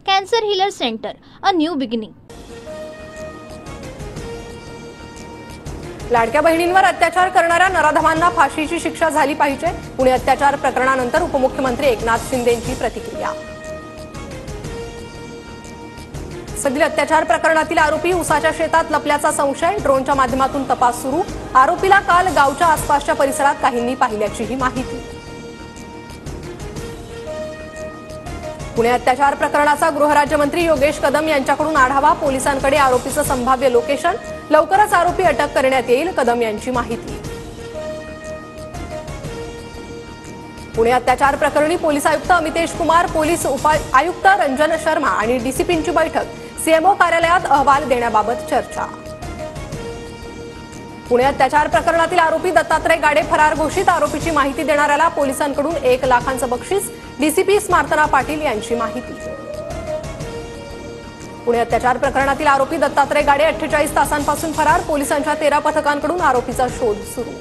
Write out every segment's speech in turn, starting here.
Cancer healer centre, a new beginning. लाडक्या बहिणींवर अत्याचार करणाऱ्या नराधमांना फाशीची शिक्षा झाली पाहिजे। पुणे अत्याचार प्रकरणानंतर उपमुख्यमंत्री एकनाथ शिंदेंची प्रतिक्रिया। सदरील अत्याचार प्रकरणातील आरोपी उसाच्या शेतात लपल्याचा संशय, ड्रोनच्या माध्यमातून तपास सुरू। आरोपीला काल गावच्या आसपासच्या परिसरात काहींनी पाहिल्याचीही माहिती। पुणे अत्याचार प्रकरणाचा गृहराज्यमंत्री योगेश कदम यांच्याकडून आढावा, पोलिसांकडे आरोपीचं संभाव्य लोकेशन, लवकरच आरोपी अटक करण्यात येईल, कदम यांची माहिती। पुणे अत्याचार प्रकरणी पोलीस आयुक्त अमितेश कुमार, पोलीस आयुक्त रंजन शर्मा आणि डीसीपींची बैठक, सीएमओ कार्यालयात अहवाल देण्याबाबत चर्चा। पुणे अत्याचार प्रकरणातील आरोपी दत्तात्रय गाडे फरार घोषित, आरोपीची माहिती देणाऱ्याला पोलिसांकडून 1 लाखांचं बक्षीस, डीसीपी स्मार्तना पाटील यांची माहिती। पुणे अत्याचार प्रकरणातील आरोपी दत्तात्रय गाडे 48 तासांपासून फरार, पोलिसांच्या 13 पथकांकडून आरोपीचा शोध सुरू।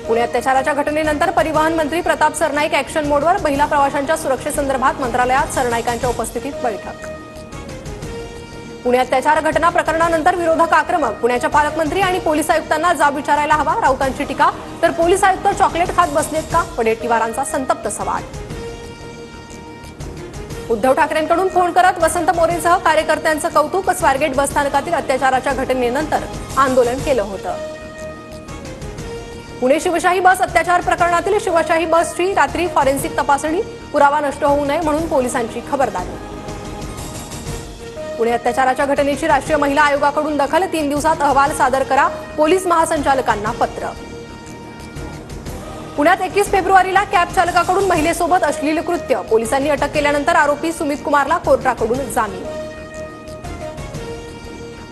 पुणे अत्याचाराच्या घटनेनंतर परिवहन मंत्री प्रताप सरनाईक ॲक्शन मोडवर, महिला प्रवाशांच्या सुरक्षेसंदर्भात मंत्रालयात सरनाईकांच्या उपस्थितीत बैठक। पुणे अत्याचार घटना प्रकरणानंतर विरोधक आक्रमक, पुण्याच्या पालकमंत्री आणि पोलीस आयुक्तांना जाब विचारायला हवा, राऊतांची टीका, तर पोलीस आयुक्त चॉकलेट खात बसलेत का, वडेट्टीवारांचा संतप्त सवाल। उद्धव ठाकरेंकडून फोन करत वसंत मोरेंसह कार्यकर्त्यांचं कौतुक, स्वारगेट बसस्थानकातील अत्याचाराच्या घटनेनंतर आंदोलन केलं होतं। पुणे शिवशाही बस अत्याचार प्रकरणातील शिवशाही बसची रात्री फॉरेन्सिक तपासणी, पुरावा नष्ट होऊ नये म्हणून पोलिसांची खबरदारी। पुणे अत्याचाराच्या घटनेची राष्ट्रीय महिला आयोगाकडून दखल, 3 दिवसात अहवाल सादर करा, पोलीस महासंचालकांना पत्र। पुण्यात 21 फेब्रुवारीला कॅब चालकाकडून महिलेसोबत अश्लील कृत्य, पोलिसांनी अटक केल्यानंतर आरोपी सुमित कुमारला कोर्टाकडून जामीन।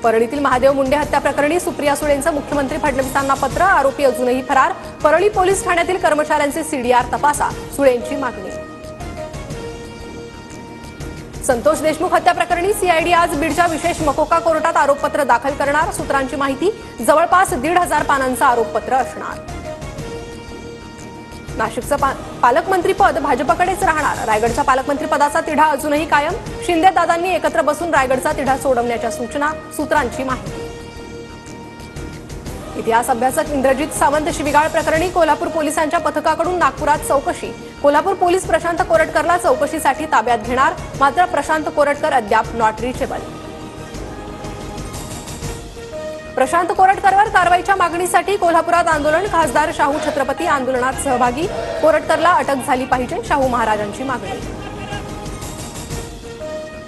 परळीतील महादेव मुंडे हत्या प्रकरणी सुप्रिया सुळेंचं मुख्यमंत्री फडणवीसांना पत्र, आरोपी अजूनही फरार, परळी पोलीस ठाण्यातील कर्मचाऱ्यांचे सीडीआर तपासा, सुळेंची मागणी। संतोष देशमुख हत्या प्रकरणी सीआयडी आज बीडच्या विशेष मकोका कोर्टात आरोपपत्र दाखल करणार, सूत्रांची माहिती, जवळपास 1,500 पानांचं आरोपपत्र असणार। नाशिकचं पालकमंत्रीपद भाजपकडेच राहणार, रायगडच्या पालकमंत्रीपदाचा तिढा अजूनही कायम, शिंदे-दादांनी एकत्र बसून रायगडचा तिढा सोडवण्याच्या सूचना, सूत्रांची माहिती। इतिहास अभ्यासक इंद्रजित सावंत शिवीगाळ प्रकरणी कोल्हापूर पोलिसांच्या पथकाकडून नागपुरात चौकशी, कोल्हापूर पोलीस प्रशांत कोरटकरला चौकशीसाठी ताब्यात घेणार, मात्र प्रशांत कोरटकर अद्याप नॉट रिचेबल। प्रशांत कोरटकरवर कारवाईच्या मागणीसाठी कोल्हापुरात आंदोलन, खासदार शाहू छत्रपती आंदोलनात सहभागी, कोरटकरला अटक झाली पाहिजे, शाहू महाराजांची मागणी।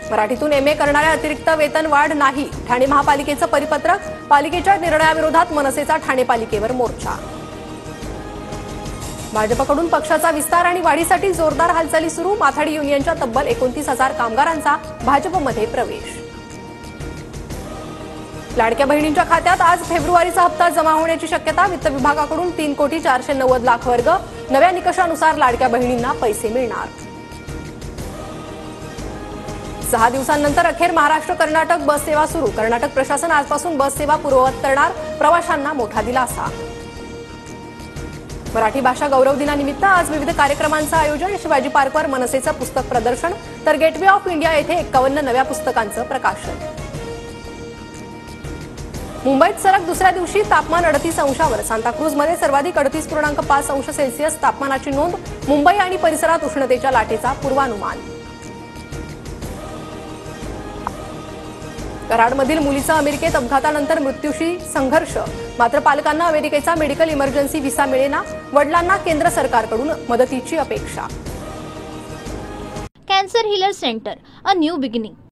मराठीतून एमए करणाऱ्या अतिरिक्त वेतन वाढ नाही, ठाणे महापालिकेचं परिपत्रक, पालिकेच्या निर्णयाविरोधात मनसेचा ठाणे पालिकेवर मोर्चा। भाजपकडून पक्षाचा विस्तार आणि वाढीसाठी जोरदार हालचाली सुरू, माथाडी युनियनच्या तब्बल 29,000 कामगारांचा भाजपमध्ये प्रवेश। लाडक्या बहिणींच्या खात्यात आज फेब्रुवारीचा हप्ता जमा होण्याची शक्यता, वित्त विभागाकडून 3,490,00,000 वर्ग, नव्या निकषानुसार लाडक्या बहिणींना पैसे मिळणार। 6 दिवसांनंतर अखेर महाराष्ट्र कर्नाटक बस सेवा सुरू, कर्नाटक प्रशासन आजपासून बस सेवा पूर्ववत करणार, प्रवाशांना मोठा दिलासा। मराठी भाषा गौरव दिनानिमित्त आज विविध कार्यक्रमांचं आयोजन, शिवाजी पार्कवर मनसेचं पुस्तक प्रदर्शन, तर गेटवे ऑफ इंडिया येथे 51 नव्या पुस्तकांचं प्रकाशन। मुंबईत सलग दुसऱ्या दिवशी तापमान 38 अंशावर, सांताक्रूजमध्ये सर्वाधिक 38.5 अंश सेल्सिअस तापमानाची नोंद, मुंबई आणि परिसरात उष्णतेच्या लाटेचा पूर्वानुमान। कराडमधील मुलीचा अमेरिकेत अपघातानंतर मृत्यूशी संघर्ष, मात्र पालकांना अमेरिकेचा मेडिकल इमर्जन्सी व्हिसा मिळेना, वडिलांना केंद्र सरकारकडून मदतीची अपेक्षा। Cancer healer centre, a new beginning.